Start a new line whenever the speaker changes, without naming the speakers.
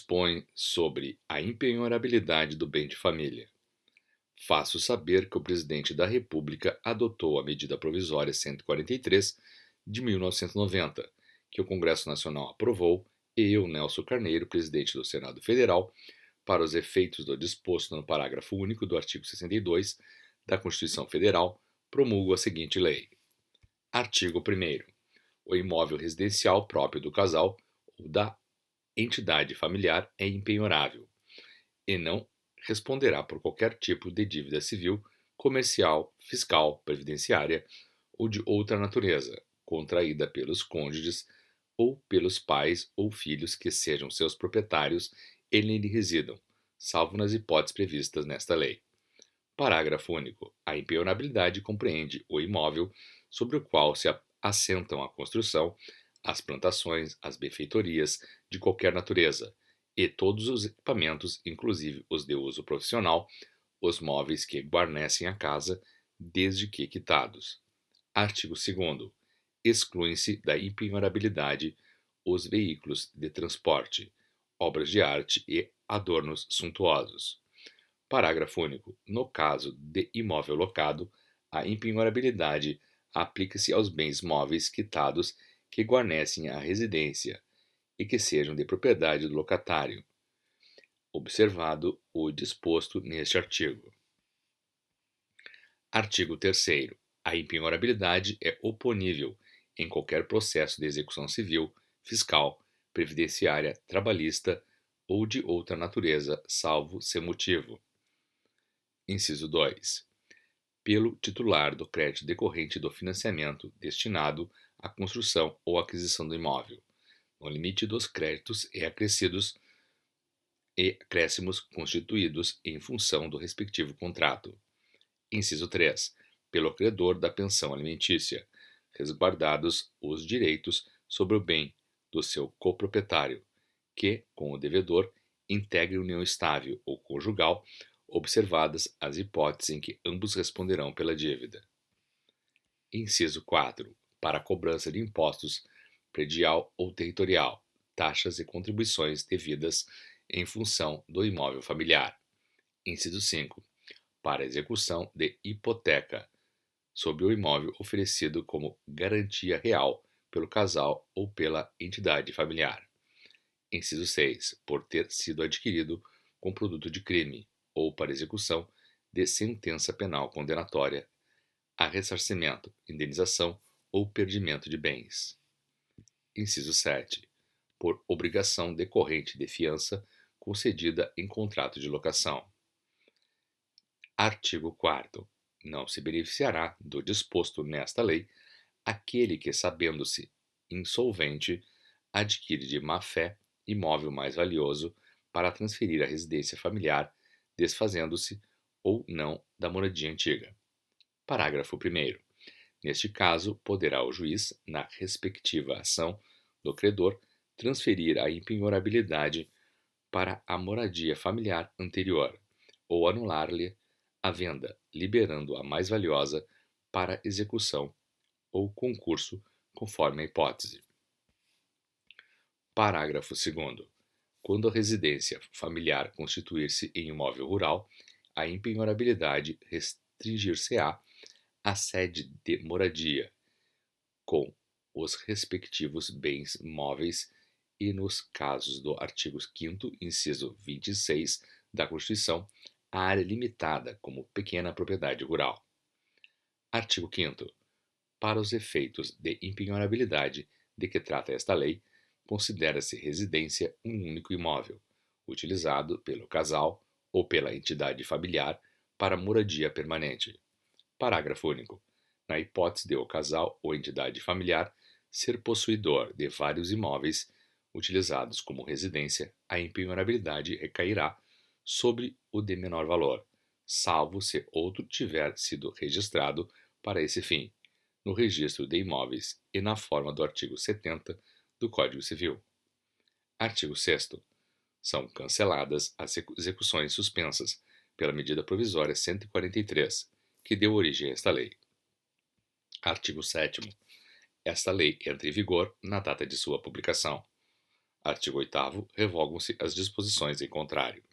dispõe sobre a impenhorabilidade do bem de família. Faço saber que o Presidente da República adotou a Medida Provisória 143 de 1990, que o Congresso Nacional aprovou, e eu, Nelson Carneiro, Presidente do Senado Federal, para os efeitos do disposto no parágrafo único do artigo 62 da Constituição Federal, promulgo a seguinte lei. Artigo 1º. O imóvel residencial próprio do casal ou da entidade familiar é impenhorável e não responderá por qualquer tipo de dívida civil, comercial, fiscal, previdenciária ou de outra natureza, contraída pelos cônjuges ou pelos pais ou filhos que sejam seus proprietários e nele residam, salvo nas hipóteses previstas nesta lei. Parágrafo único. A impenhorabilidade compreende o imóvel sobre o qual se assentam a construção, as plantações, as benfeitorias de qualquer natureza, e todos os equipamentos, inclusive os de uso profissional, os móveis que guarnecem a casa, desde que quitados. Artigo 2º. Excluem-se da impenhorabilidade os veículos de transporte, obras de arte e adornos suntuosos. Parágrafo único. No caso de imóvel locado, a impenhorabilidade aplica-se aos bens móveis quitados que guarnecem a residência e que sejam de propriedade do locatário, observado o disposto neste artigo. Artigo 3º. A impenhorabilidade é oponível em qualquer processo de execução civil, fiscal, previdenciária, trabalhista ou de outra natureza, salvo se motivo. Inciso 2. Pelo titular do crédito decorrente do financiamento destinado à construção ou aquisição do imóvel, no limite dos créditos e acréscimos constituídos em função do respectivo contrato. Inciso 3. Pelo credor da pensão alimentícia, resguardados os direitos sobre o bem do seu coproprietário, que, com o devedor, integre união estável ou conjugal, observadas as hipóteses em que ambos responderão pela dívida. Inciso 4. Para a cobrança de impostos predial ou territorial, taxas e contribuições devidas em função do imóvel familiar. Inciso 5. Para a execução de hipoteca sobre o imóvel oferecido como garantia real pelo casal ou pela entidade familiar. Inciso 6. Por ter sido adquirido com produto de crime ou para execução de sentença penal condenatória a ressarcimento, indenização ou perdimento de bens. Inciso 7. Por obrigação decorrente de fiança concedida em contrato de locação. Artigo 4º. Não se beneficiará do disposto nesta lei aquele que, sabendo-se insolvente, adquire de má-fé imóvel mais valioso para transferir à residência familiar, desfazendo-se ou não da moradia antiga. Parágrafo 1º. Neste caso, poderá o juiz, na respectiva ação do credor, transferir a impenhorabilidade para a moradia familiar anterior ou anular-lhe a venda, liberando a mais valiosa para execução ou concurso, conforme a hipótese. Parágrafo 2º. Quando a residência familiar constituir-se em imóvel rural, a impenhorabilidade restringir-se-á à sede de moradia, com os respectivos bens móveis e, nos casos do artigo 5º, inciso 26 da Constituição, a área limitada como pequena propriedade rural. Artigo 5º. Para os efeitos de impenhorabilidade de que trata esta lei, considera-se residência um único imóvel, utilizado pelo casal ou pela entidade familiar para moradia permanente. Parágrafo único. Na hipótese de o casal ou entidade familiar ser possuidor de vários imóveis utilizados como residência, a impenhorabilidade recairá sobre o de menor valor, salvo se outro tiver sido registrado para esse fim, no registro de imóveis e na forma do artigo 70 do Código Civil. Artigo 6º. São canceladas as execuções suspensas pela medida provisória 143, que deu origem a esta lei. Artigo 7º. Esta lei entra em vigor na data de sua publicação. Artigo 8º. Revogam-se as disposições em contrário.